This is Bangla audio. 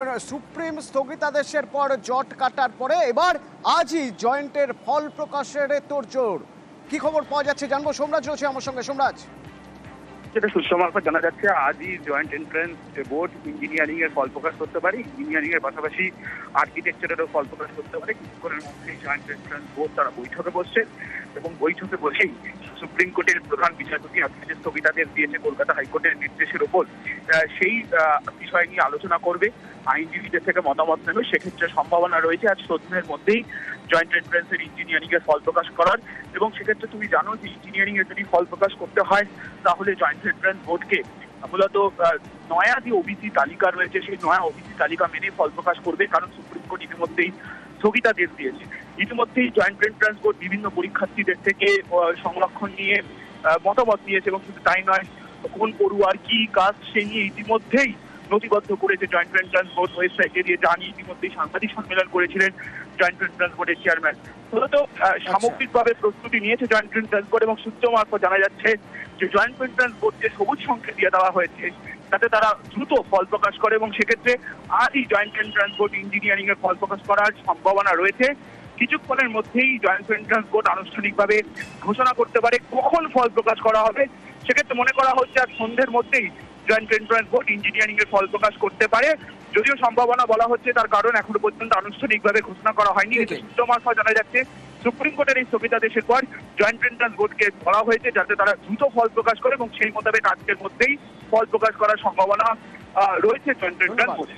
সুপ্রিম স্থগিতাদেশের পর জট কাটার পরে এবার আজই জয়েন্টের ফল প্রকাশের তোড়জোড়। কি খবর পাওয়া যাচ্ছে জানবো, সোমরাজ রয়েছে আমার সঙ্গে। সোমরাজ, যেটা সূত্র মারফত জানা যাচ্ছে, আজই জয়েন্ট এন্ট্রান্স বোর্ড ইঞ্জিনিয়ারিং এর ফল প্রকাশ করতে পারে। ইঞ্জিনিয়ারিং এর পাশাপাশি আর্কিটেকচারেরও ফল প্রকাশ করতে পারে। কিছুক্ষণের মধ্যেই জয়েন্ট এন্ট্রান্স বোর্ড তারা বৈঠকে বসছে এবং বৈঠকে বসেই সুপ্রিম কোর্টের প্রধান বিচারপতি আজকে যে স্থগিতাদেশ দিয়েছে কলকাতা হাইকোর্টের নির্দেশের ওপর, সেই বিষয় নিয়ে আলোচনা করবে, আইনজীবীদের থেকে মতামত নেবে। সেক্ষেত্রে সম্ভাবনা রয়েছে আজ সন্ধ্যের মধ্যেই জয়েন্ট এন্ট্রান্সের ইঞ্জিনিয়ারিং এর ফল প্রকাশ করার। এবং সেক্ষেত্রে তুমি জানো যে ইঞ্জিনিয়ারিং এর যদি ফল প্রকাশ করতে হয় তাহলে জয়েন্ট এন্ট্রান্স বোর্ডকে মূলত নয়া যে ওবিসি তালিকা রয়েছে সেই নয়া ওবিসি তালিকা মেনে ফল প্রকাশ করবে, কারণ সুপ্রিম কোর্ট ইতিমধ্যেই স্থগিতাদেশ দিয়েছে। ইতিমধ্যেই জয়েন্ট এন্ট্রান্স বোর্ড বিভিন্ন পরীক্ষার্থীদের থেকে সংরক্ষণ নিয়ে মতামত নিয়েছে এবং শুধু তাই নয়, কোন পড়ুয়ার কি কাজ সে নিয়ে ইতিমধ্যেই নথিবদ্ধ করেছে জয়েন্ট এন্ট্রান্স বোর্ড ওয়েবসাইটে দিয়ে, যা নিয়ে ইতিমধ্যেই সাংবাদিক সম্মেলন করেছিলেন জয়েন্ট এন্ট্রান্স বোর্ডের চেয়ারম্যান। মূলত সামগ্রিকভাবে প্রস্তুতি নিয়েছে জয়েন্ট এন্ট্রান্স বোর্ড এবং সূত্র মারফত জানা যাচ্ছে যে জয়েন্ট এন্ট্রান্স বোর্ডকে সবুজ সংকেত দিয়ে দেওয়া হয়েছে যাতে তারা দ্রুত ফল প্রকাশ করে এবং সেক্ষেত্রে আজই জয়েন্ট এন্ট্রান্স বোর্ড ইঞ্জিনিয়ারিং এর ফল প্রকাশ করার সম্ভাবনা রয়েছে। কিছুক্ষণের মধ্যেই জয়েন্ট এন্ট্রান্স বোর্ড আনুষ্ঠানিকভাবে ঘোষণা করতে পারে কখন ফল প্রকাশ করা হবে। সেক্ষেত্রে মনে করা হচ্ছে আজ সন্ধ্যের মধ্যেই জয়েন্ট এন্ট্রান্স বোর্ড ইঞ্জিনিয়ারিং এর ফল প্রকাশ করতে পারে। যদিও সম্ভাবনা বলা হচ্ছে, তার কারণ এখনো পর্যন্ত আনুষ্ঠানিকভাবে ঘোষণা করা হয়নি। সূত্র মারফত জানা যাচ্ছে সুপ্রিম কোর্টের এই স্থগিতাদেশের পর জয়েন্ট এন্ট্রান্স বোর্ডকে বলা হয়েছে যাতে তারা দ্রুত ফল প্রকাশ করে এবং সেই মোতাবেক আজকের মধ্যেই ফল প্রকাশ করার সম্ভাবনা রয়েছে জয়েন্ট এন্ট্রান্স বোর্ডে।